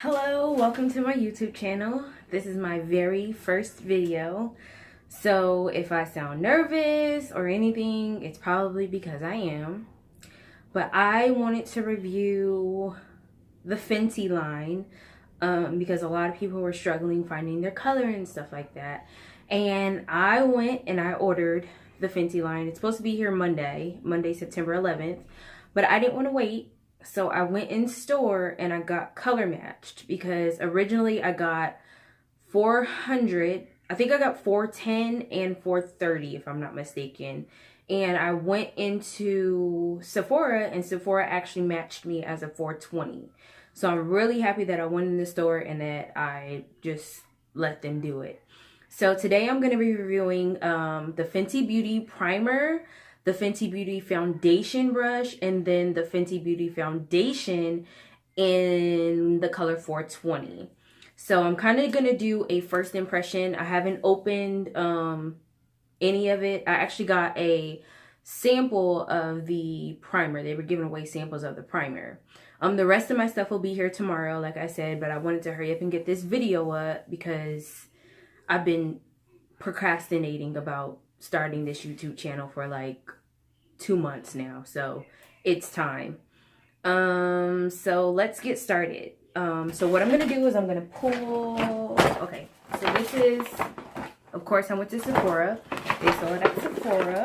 Hello, welcome to my YouTube channel. This is my very first video. So if I sound nervous or anything, it's probably because I am. But I wanted to review the Fenty line because a lot of people were struggling finding their color and stuff like that. And I went and I ordered the Fenty line. It's supposed to be here Monday, September 11th. But I didn't want to wait. So I went in store and I got color matched because originally I got 400. I think I got 410 and 430 if I'm not mistaken. And I went into Sephora and Sephora actually matched me as a 420. So I'm really happy that I went in the store and that I just let them do it. So today I'm going to be reviewing the Fenty Beauty Primer, the Fenty Beauty Foundation brush, and then the Fenty Beauty Foundation in the color 420. So I'm kind of going to do a first impression. I haven't opened any of it. I actually got a sample of the primer. They were giving away samples of the primer. The rest of my stuff will be here tomorrow, like I said, but I wanted to hurry up and get this video up because I've been procrastinating about starting this YouTube channel for like 2 months now, so it's time. So let's get started. So what I'm gonna do is I'm gonna pull. Okay, so this is, of course, I went to Sephora. They sell it at Sephora,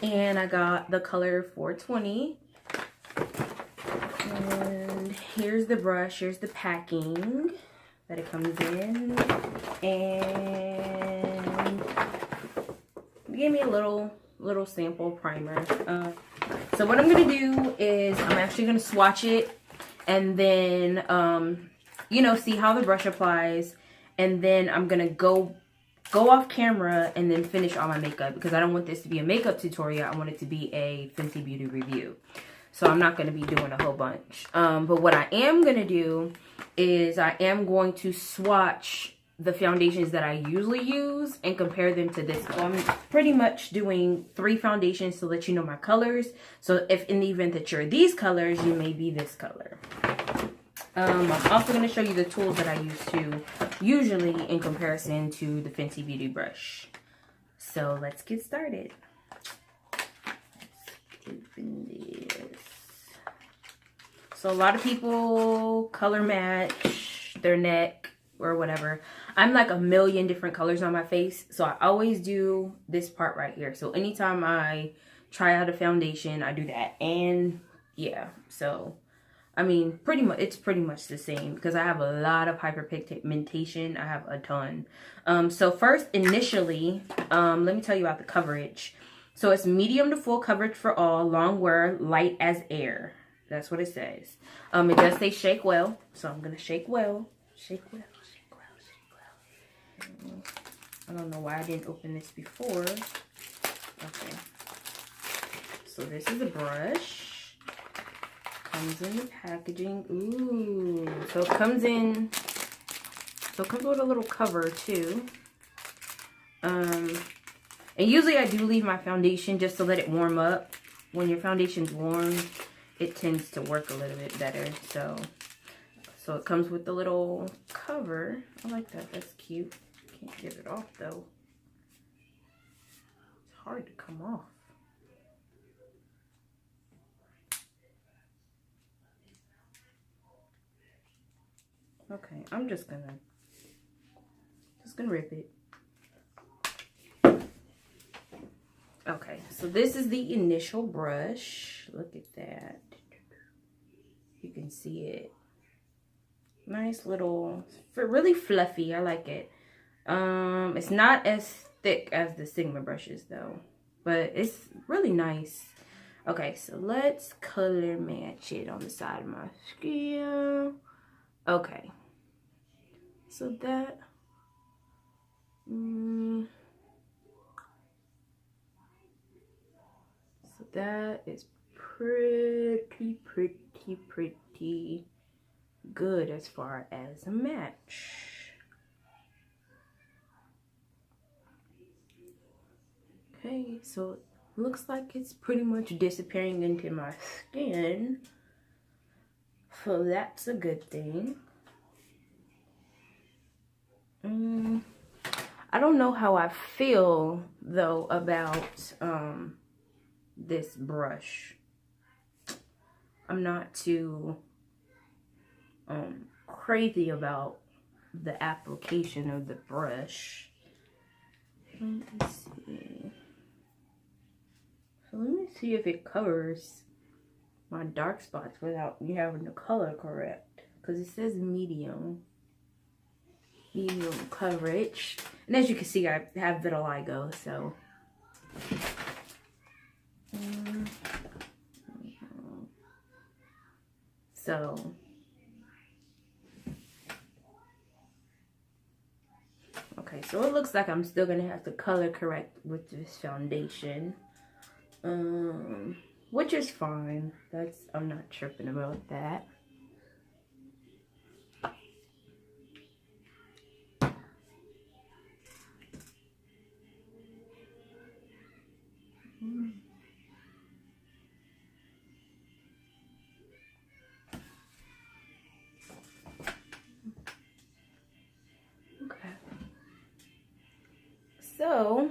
and I got the color 420. And here's the brush. Here's the packing that it comes in, and they gave me a little sample primer. So what I'm gonna do is I'm actually gonna swatch it and then you know, see how the brush applies, and then I'm gonna go off camera and then finish all my makeup because I don't want this to be a makeup tutorial. I want it to be a Fenty Beauty review. So I'm not going to be doing a whole bunch. But what I am going to do is I am going to swatch the foundations that I usually use and compare them to this. So I'm pretty much doing 3 foundations to let you know my colors. So if in the event that you're these colors, you may be this color. I'm also going to show you the tools that I use usually in comparison to the Fenty Beauty brush. So let's get started. Open this. So a lot of people color match their neck or whatever. I'm like a million different colors on my face, so I always do this part right here. So anytime I try out a foundation, I do that. And yeah, so I mean, it's pretty much the same because I have a lot of hyperpigmentation. I have a ton. So first, initially, let me tell you about the coverage. So it's medium to full coverage for all, long wear, light as air. That's what it says. It does say shake well, so I'm gonna shake well. Shake well, shake well, shake well. I don't know why I didn't open this before. Okay. So this is a brush. Comes in the packaging. Ooh. So it comes with a little cover too. And usually I do leave my foundation just to let it warm up. When your foundation's warm, it tends to work a little bit better. So it comes with the little cover. I like that. That's cute. Can't get it off though. It's hard to come off. Okay, I'm just gonna rip it. Okay, so this is the initial brush. Look at that. You can see it. Nice little, really fluffy. I like it. It's not as thick as the Sigma brushes though, but it's really nice. Okay, so let's color match it on the side of my skin. Okay. So that that is pretty good as far as a match. Okay, so it looks like it's pretty much disappearing into my skin. So that's a good thing. I don't know how I feel though about this brush. I'm not too crazy about the application of the brush. Let me see. So let me see if it covers my dark spots without me having the color correct, because it says medium coverage, and as you can see, I have vitiligo, so okay, so it looks like I'm still gonna have to color correct with this foundation, which is fine. I'm not tripping about that. Okay. So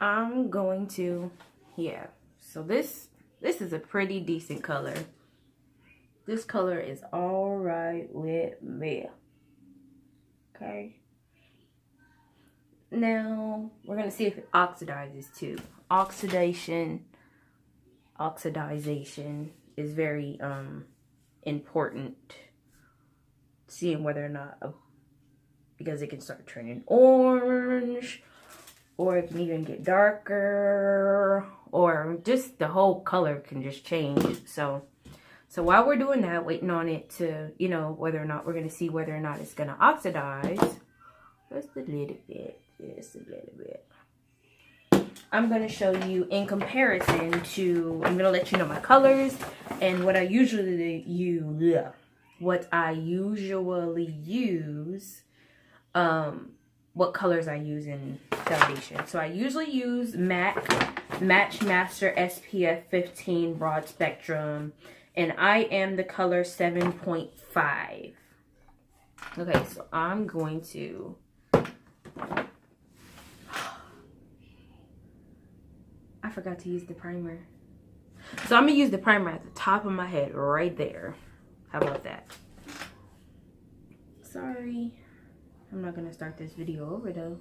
I'm going to, so this is a pretty decent color. This color is all right with me. Okay. Now we're gonna see if it oxidizes too. Oxidization is very important. Seeing whether or not, because it can start turning orange, or it can even get darker, or just the whole color can just change. So while we're doing that, waiting on it to, you know, whether or not we're going to see whether or not it's going to oxidize, just a little bit, I'm going to show you in comparison to, I'm going to let you know my colors and what I usually use, what colors I use in foundation. So I usually use MAC Match Master SPF 15 Broad Spectrum, and I am the color 7.5. Okay, so I'm going to, I forgot to use the primer. So I'm gonna use the primer at the top of my head right there. How about that? Sorry, I'm not gonna start this video over though.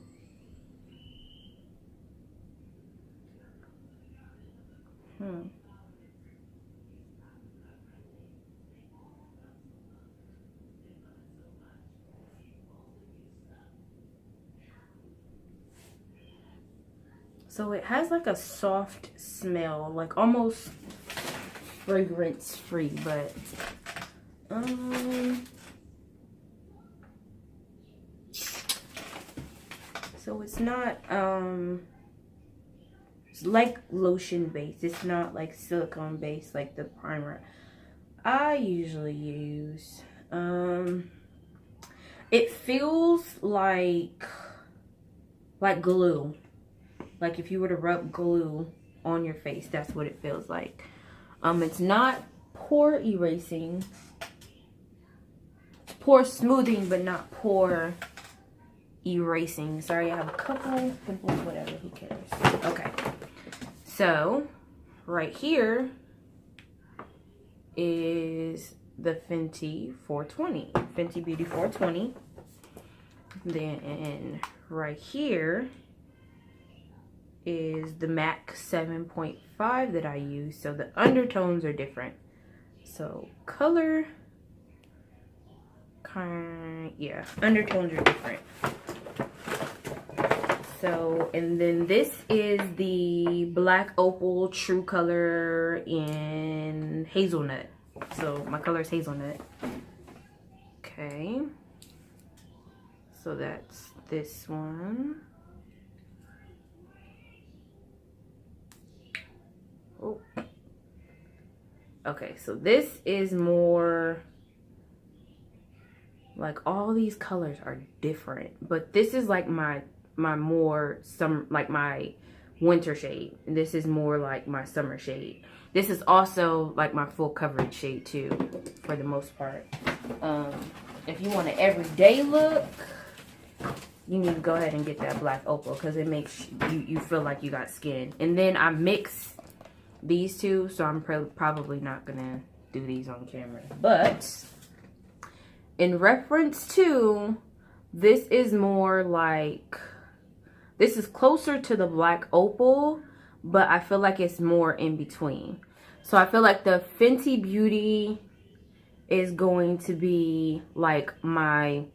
So it has like a soft smell, like almost fragrance free, but so it's not it's like lotion based. It's not like silicone based like the primer I usually use. It feels like glue. Like if you were to rub glue on your face, that's what it feels like. It's not pore erasing. It's pore smoothing, but not pore erasing. Sorry, I have a couple pimples, whatever, who cares? Okay. So, right here is the Fenty 420. Fenty Beauty 420. Then right here is the MAC 7.5 that I use. So the undertones are different. So color, undertones are different. So, and then this is the Black Opal True Color in Hazelnut. So my color is Hazelnut. Okay. So that's this one. Oh. Okay, so this is more like, all these colors are different, but this is like my more like my winter shade, and this is more like my summer shade. This is also like my full coverage shade too, for the most part. If you want an everyday look, you need to go ahead and get that black opal because it makes you feel like you got skin. And then I mix these two, so I'm probably not gonna do these on camera. But in reference to, this is more like, this is closer to the black opal, but I feel like it's more in between. So I feel like the Fenty Beauty is going to be like my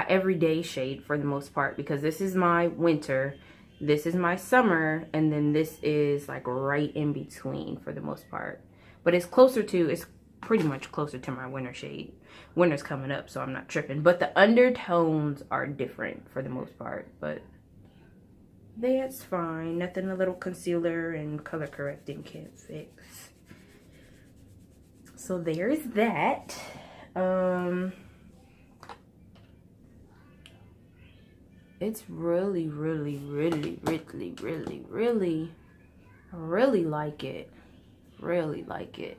everyday shade for the most part, because this is my winter, this is my summer, and then this is like right in between for the most part. But it's pretty much closer to my winter shade. Winter's coming up, so I'm not tripping. But the undertones are different for the most part, but that's fine. Nothing a little concealer and color correcting can't fix. So there's that. It's really like it. Really like it.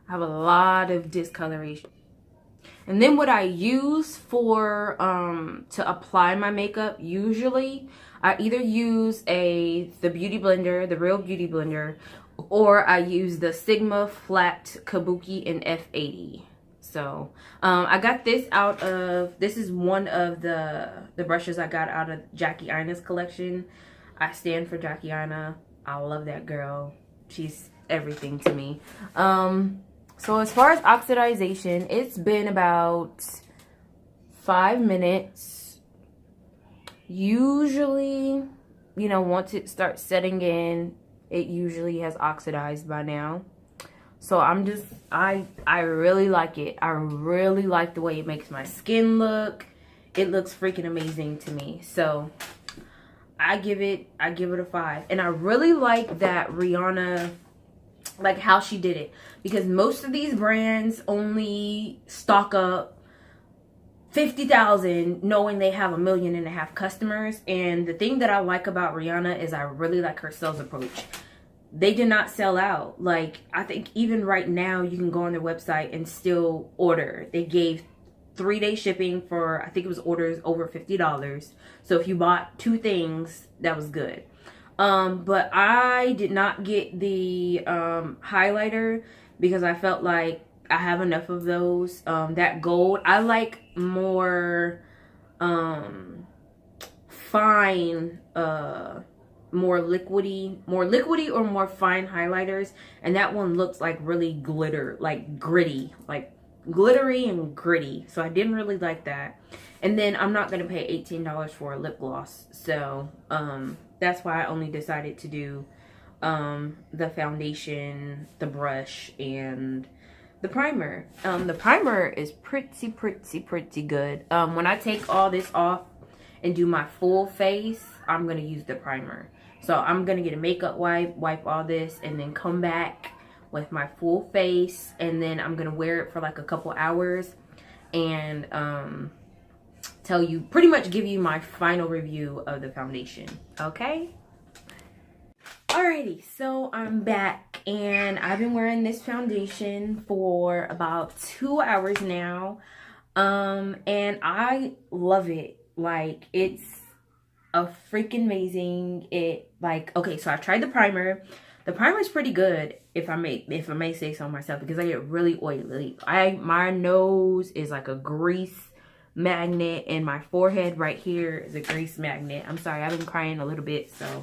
I have a lot of discoloration. And then what I use for to apply my makeup, usually I either use the beauty blender, the Real Beauty Blender, or I use the Sigma Flat Kabuki in F80. So I got this out of, this is one of the brushes I got out of Jackie Aina's collection. I stand for Jackie Aina. I love that girl. She's everything to me. So as far as oxidization, it's been about 5 minutes. Usually, you know, once it starts setting in, it usually has oxidized by now. So I really like it. I really like the way it makes my skin look. It looks freaking amazing to me. So I give it a 5. And I really like that Rihanna, like how she did it, because most of these brands only stock up 50,000 knowing they have 1.5 million customers. And the thing that I like about Rihanna is I really like her sales approach. They did not sell out. Like, I think even right now you can go on their website and still order. They gave 3-day shipping for, I think it was orders over $50. So if you bought 2 things, that was good. But I did not get the highlighter because I felt like I have enough of those. That gold, I like more fine, more liquidy or more fine highlighters. And that one looks like really gritty, like glittery and gritty. So I didn't really like that. And then I'm not going to pay $18 for a lip gloss. So, that's why I only decided to do the foundation, the brush, and the primer. The primer is pretty good. When I take all this off and do my full face, I'm going to use the primer. So I'm going to get a makeup wipe all this, and then come back with my full face, and then I'm going to wear it for like a couple hours and pretty much give you my final review of the foundation. Okay? Alrighty, so I'm back, and I've been wearing this foundation for about 2 hours now, and I love it. Like, it's a freaking amazing. Okay, so I tried the primer. The primer is pretty good, if I may say so myself, because I get really oily. My nose is like a grease magnet, and my forehead right here is a grease magnet. I'm sorry, I've been crying a little bit, so.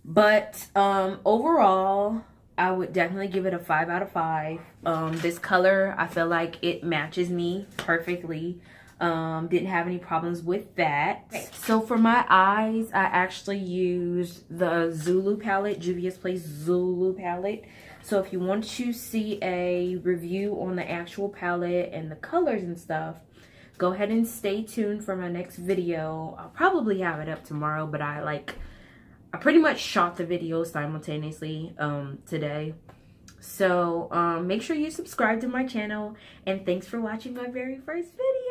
But overall, I would definitely give it a 5 out of 5. This color, I feel like it matches me perfectly. Didn't have any problems with that. Okay. So for my eyes, I actually used the Zulu palette, Juvia's Place Zulu palette. So if you want to see a review on the actual palette and the colors and stuff, go ahead and stay tuned for my next video. I'll probably have it up tomorrow, but I pretty much shot the video simultaneously today. So make sure you subscribe to my channel, and thanks for watching my very first video.